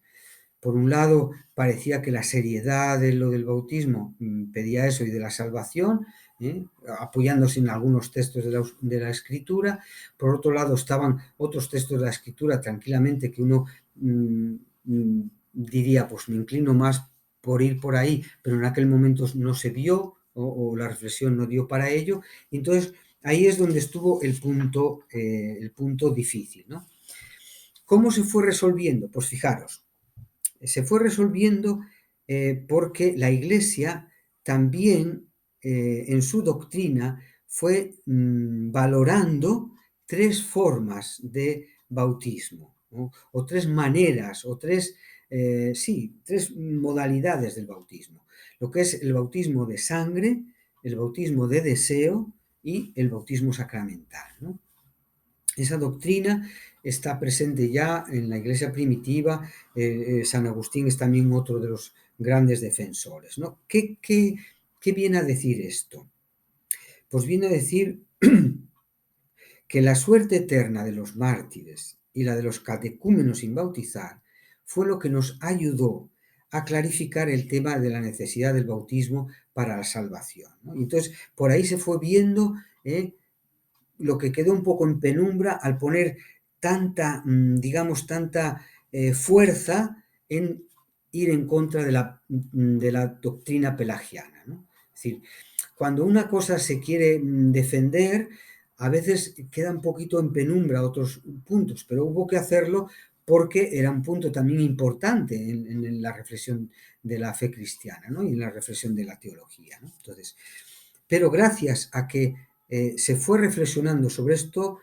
por un lado parecía que la seriedad de lo del bautismo pedía eso y de la salvación, apoyándose en algunos textos de la Escritura. Por otro lado estaban otros textos de la Escritura tranquilamente que uno diría, pues me inclino más por ir por ahí, pero en aquel momento no se vio o la reflexión no dio para ello. Entonces ahí es donde estuvo el punto difícil, ¿no? ¿Cómo se fue resolviendo? Pues fijaros, se fue resolviendo porque la Iglesia también en su doctrina fue valorando tres formas de bautismo, ¿no? O tres maneras, o tres modalidades del bautismo. Lo que es el bautismo de sangre, el bautismo de deseo y el bautismo sacramental, ¿no? Esa doctrina está presente ya en la Iglesia primitiva. San Agustín es también otro de los grandes defensores, ¿no? ¿Qué viene a decir esto? Pues viene a decir que la suerte eterna de los mártires y la de los catecúmenos sin bautizar fue lo que nos ayudó a clarificar el tema de la necesidad del bautismo para la salvación, ¿no? Entonces, por ahí se fue viendo lo que quedó un poco en penumbra al poner digamos, tanta fuerza en ir en contra de la doctrina pelagiana, ¿no? Es decir, cuando una cosa se quiere defender, a veces queda un poquito en penumbra otros puntos, pero hubo que hacerlo porque era un punto también importante en la reflexión de la fe cristiana, ¿no? Y en la reflexión de la teología, ¿no? Entonces, pero gracias a que se fue reflexionando sobre esto,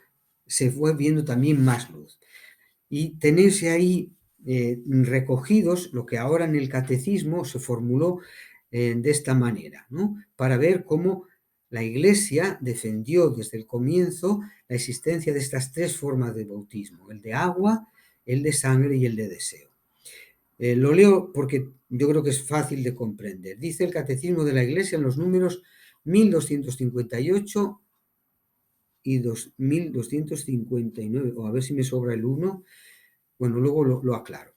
se fue viendo también más luz. Y tenerse ahí recogidos lo que ahora en el catecismo se formuló de esta manera, ¿no? Para ver cómo la Iglesia defendió desde el comienzo la existencia de estas tres formas de bautismo, el de agua, el de sangre y el de deseo. Lo leo porque yo creo que es fácil de comprender. Dice el Catecismo de la Iglesia en los números 1258 y 2259, o a ver si me sobra el 1, bueno, luego lo aclaro.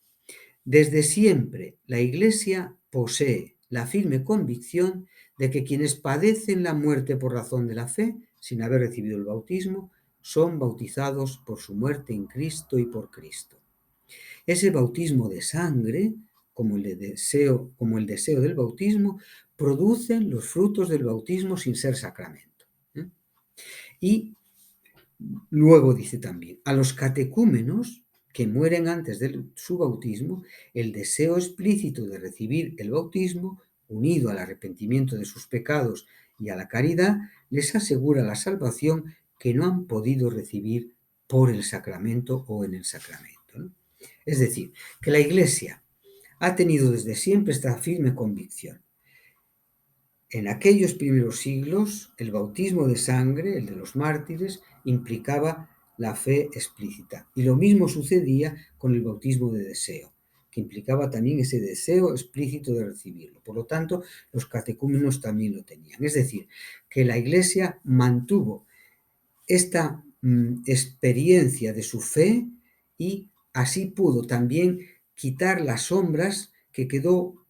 Desde siempre la Iglesia posee la firme convicción de que quienes padecen la muerte por razón de la fe, sin haber recibido el bautismo, son bautizados por su muerte en Cristo y por Cristo. Ese bautismo de sangre, como el deseo del bautismo, producen los frutos del bautismo sin ser sacramento. Y luego dice también, a los catecúmenos que mueren antes de su bautismo, el deseo explícito de recibir el bautismo, unido al arrepentimiento de sus pecados y a la caridad, les asegura la salvación que no han podido recibir por el sacramento o en el sacramento, ¿no? Es decir, que la Iglesia ha tenido desde siempre esta firme convicción. En aquellos primeros siglos, el bautismo de sangre, el de los mártires, implicaba la fe explícita. Y lo mismo sucedía con el bautismo de deseo, que implicaba también ese deseo explícito de recibirlo. Por lo tanto, los catecúmenos también lo tenían. Es decir, que la Iglesia mantuvo esta experiencia de su fe y así pudo también quitar las sombras que quedó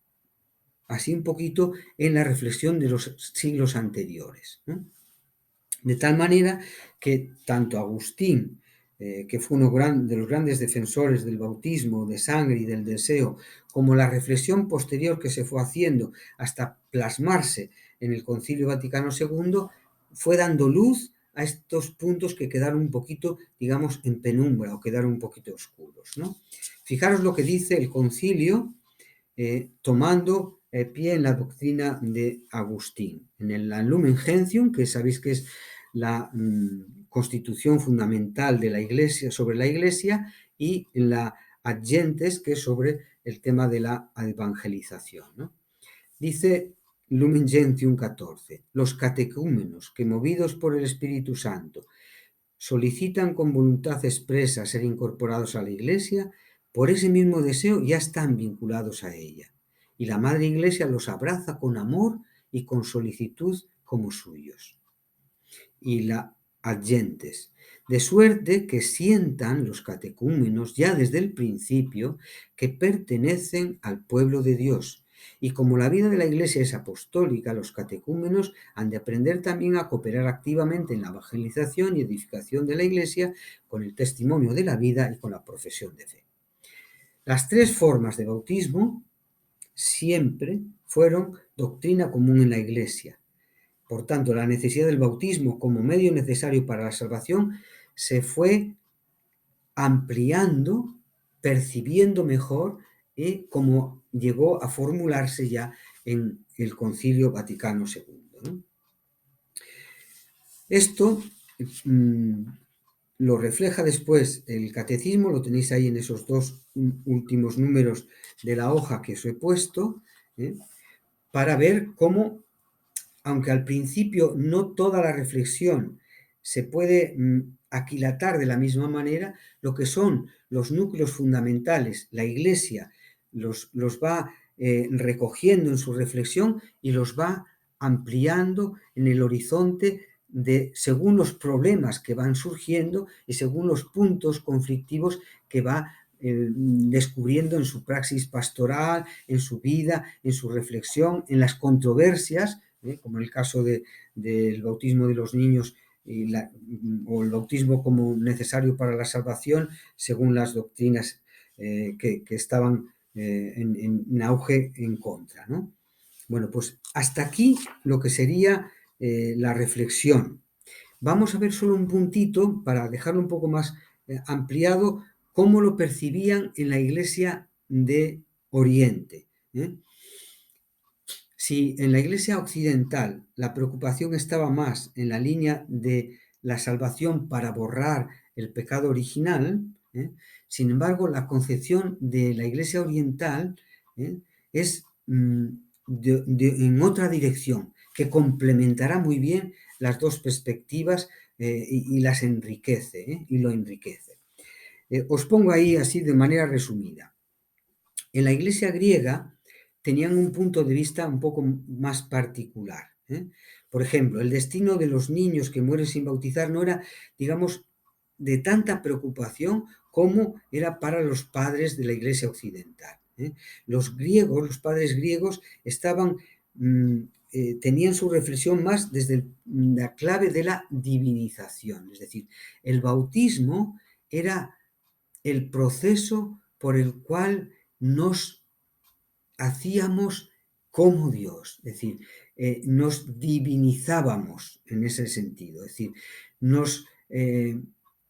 así un poquito en la reflexión de los siglos anteriores, ¿no? De tal manera que tanto Agustín, que fue uno de los grandes defensores del bautismo, de sangre y del deseo, como la reflexión posterior que se fue haciendo hasta plasmarse en el Concilio Vaticano II, fue dando luz a estos puntos que quedaron un poquito, digamos, en penumbra o quedaron un poquito oscuros, ¿no? Fijaros lo que dice el concilio, tomando pie en la doctrina de Agustín. En el Lumen Gentium, que sabéis que es la constitución fundamental de la Iglesia, sobre la Iglesia, y en la Ad Gentes, que es sobre el tema de la evangelización, ¿no? Dice Lumen Gentium 14, los catecúmenos que movidos por el Espíritu Santo solicitan con voluntad expresa ser incorporados a la Iglesia, por ese mismo deseo ya están vinculados a ella. Y la Madre Iglesia los abraza con amor y con solicitud como suyos. Y la adyentes, de suerte que sientan los catecúmenos ya desde el principio que pertenecen al pueblo de Dios. Y como la vida de la Iglesia es apostólica, los catecúmenos han de aprender también a cooperar activamente en la evangelización y edificación de la Iglesia con el testimonio de la vida y con la profesión de fe. Las tres formas de bautismo siempre fueron doctrina común en la Iglesia. Por tanto, la necesidad del bautismo como medio necesario para la salvación se fue ampliando, percibiendo mejor, como llegó a formularse ya en el Concilio Vaticano II, ¿no? Esto lo refleja después el catecismo, lo tenéis ahí en esos dos últimos números de la hoja que os he puesto, para ver cómo, aunque al principio no toda la reflexión se puede aquilatar de la misma manera, lo que son los núcleos fundamentales, la Iglesia los va recogiendo en su reflexión y los va ampliando en el horizonte según los problemas que van surgiendo y según los puntos conflictivos que va descubriendo en su praxis pastoral, en su vida, en su reflexión, en las controversias, como el caso del bautismo de los niños o el bautismo como necesario para la salvación, según las doctrinas que estaban en auge en contra, ¿no? Bueno, pues hasta aquí lo que sería la reflexión. Vamos a ver solo un puntito para dejarlo un poco más ampliado, cómo lo percibían en la Iglesia de Oriente, ¿eh? Si en la Iglesia occidental la preocupación estaba más en la línea de la salvación para borrar el pecado original, sin embargo, la concepción de la Iglesia oriental es en otra dirección, que complementará muy bien las dos perspectivas y las enriquece, y lo enriquece. Os pongo ahí así de manera resumida. En la Iglesia griega tenían un punto de vista un poco más particular, Por ejemplo, el destino de los niños que mueren sin bautizar no era, digamos, de tanta preocupación como era para los padres de la Iglesia occidental, ¿eh? Los griegos, los padres griegos, estaban, tenían su reflexión más desde la clave de la divinización, es decir, el bautismo era el proceso por el cual nos hacíamos como Dios, es decir, nos divinizábamos en ese sentido, es decir, nos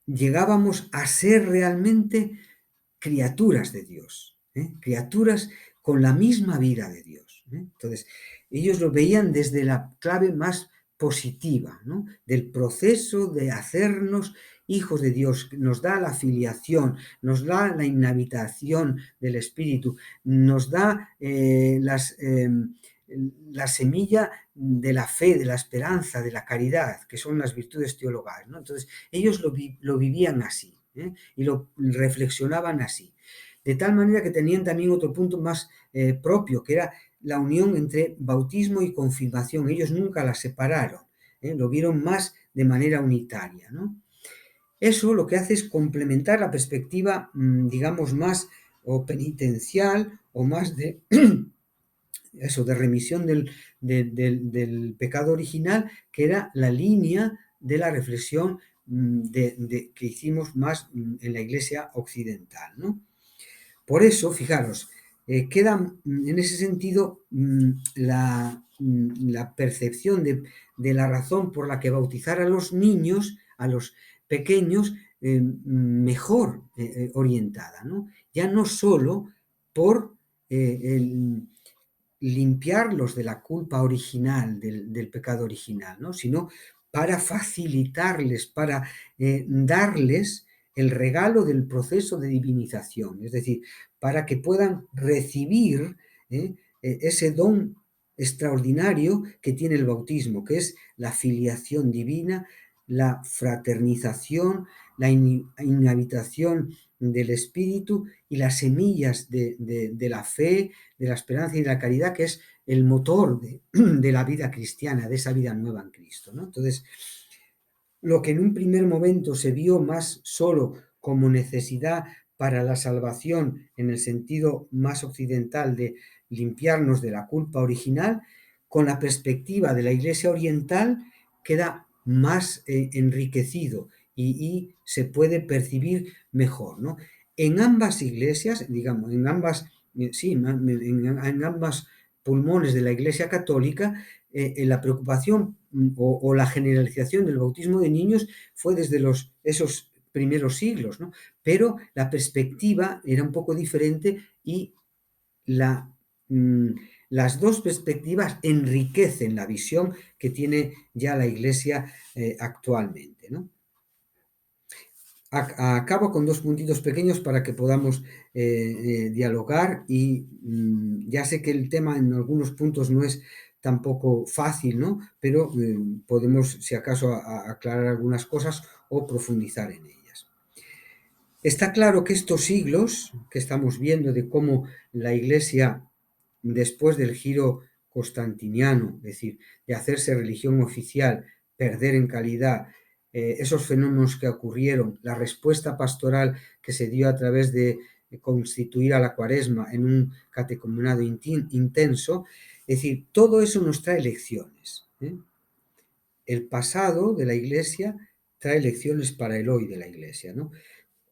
llegábamos a ser realmente criaturas de Dios, criaturas con la misma vida de Dios. Entonces, ellos lo veían desde la clave más positiva, ¿no? Del proceso de hacernos hijos de Dios, nos da la filiación, nos da la inhabitación del Espíritu, nos da la semilla de la fe, de la esperanza, de la caridad, que son las virtudes teologales, ¿no? Entonces, ellos lo vivían así, y lo reflexionaban así. De tal manera que tenían también otro punto más propio, que era la unión entre bautismo y confirmación. Ellos nunca la separaron, lo vieron más de manera unitaria, ¿no? Eso lo que hace es complementar la perspectiva, digamos, más o penitencial o más de eso, de remisión del pecado original, que era la línea de la reflexión que hicimos más en la Iglesia occidental, ¿no? Por eso, fijaros, queda en ese sentido la percepción de la razón por la que bautizar a los niños, a los pequeños, mejor orientada, ¿no? Ya no solo por limpiarlos de la culpa original, del pecado original, ¿no? Sino para facilitarles, para darles el regalo del proceso de divinización, es decir, para que puedan recibir ese don extraordinario que tiene el bautismo, que es la filiación divina, la fraternización, la inhabitación del Espíritu y las semillas de la fe, de la esperanza y de la caridad, que es el motor de la vida cristiana, de esa vida nueva en Cristo, ¿no? Entonces, lo que en un primer momento se vio más solo como necesidad para la salvación en el sentido más occidental de limpiarnos de la culpa original, con la perspectiva de la Iglesia oriental queda más enriquecido y se puede percibir mejor, ¿no? En ambas iglesias, digamos, en ambas, sí, en ambas pulmones de la Iglesia católica, la preocupación o la generalización del bautismo de niños fue desde esos primeros siglos, ¿no? Pero la perspectiva era un poco diferente y la, mm, las dos perspectivas enriquecen la visión que tiene ya la Iglesia actualmente, ¿no? Acabo con dos puntitos pequeños para que podamos dialogar y ya sé que el tema en algunos puntos no es tampoco fácil, ¿no? Pero podemos, si acaso, aclarar algunas cosas o profundizar en ellas. Está claro que estos siglos que estamos viendo de cómo la Iglesia, después del giro constantiniano, es decir, de hacerse religión oficial, perder en calidad, esos fenómenos que ocurrieron, la respuesta pastoral que se dio a través de constituir a la Cuaresma en un catecumenado intenso, es decir, todo eso nos trae lecciones. El pasado de la Iglesia trae lecciones para el hoy de la Iglesia, ¿no?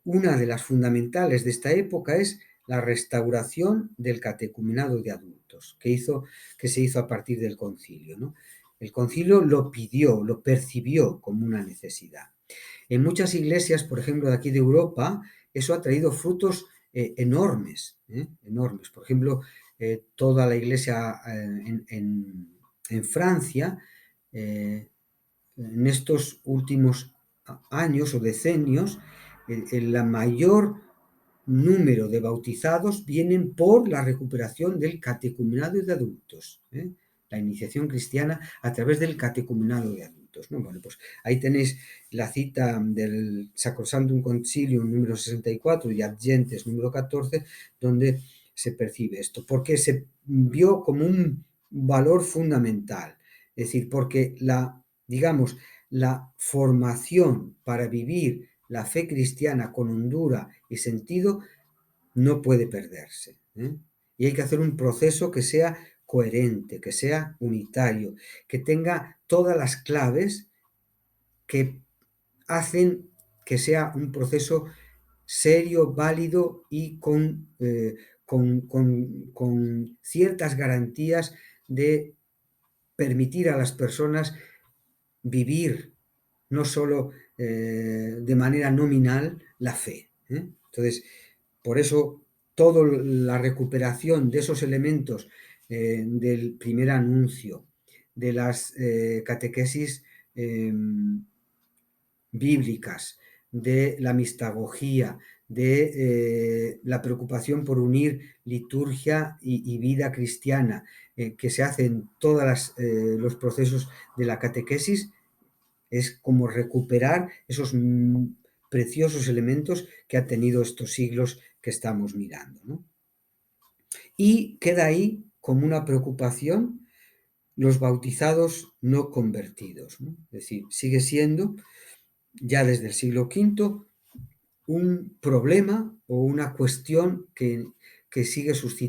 Una de las fundamentales de esta época es la restauración del catecumenado de adultos, que se hizo a partir del concilio, ¿no? El concilio lo pidió, lo percibió como una necesidad. En muchas iglesias, por ejemplo, de aquí de Europa, eso ha traído frutos enormes, enormes. Por ejemplo, toda la iglesia en Francia, en estos últimos años o decenios, el mayor número de bautizados vienen por la recuperación del catecumenado de adultos, la iniciación cristiana a través del catecumenado de adultos, ¿no? Bueno, pues ahí tenéis la cita del Sacrosanctum Concilium número 64 y Ad Gentes número 14, donde se percibe esto, porque se vio como un valor fundamental. Es decir, porque digamos, la formación para vivir la fe cristiana con hondura y sentido no puede perderse, ¿eh? Y hay que hacer un proceso que sea coherente, que sea unitario, que tenga todas las claves que hacen que sea un proceso serio, válido y con ciertas garantías de permitir a las personas vivir no solo de manera nominal la fe, ¿eh? Entonces, por eso toda la recuperación de esos elementos del primer anuncio, de las catequesis bíblicas, de la mistagogía, de la preocupación por unir liturgia y vida cristiana, que se hace en todos los procesos de la catequesis, es como recuperar esos preciosos elementos que ha tenido estos siglos que estamos mirando, ¿no? Y queda ahí como una preocupación los bautizados no convertidos, ¿no? Es decir, sigue siendo ya desde el siglo V un problema o una cuestión que sigue suscitando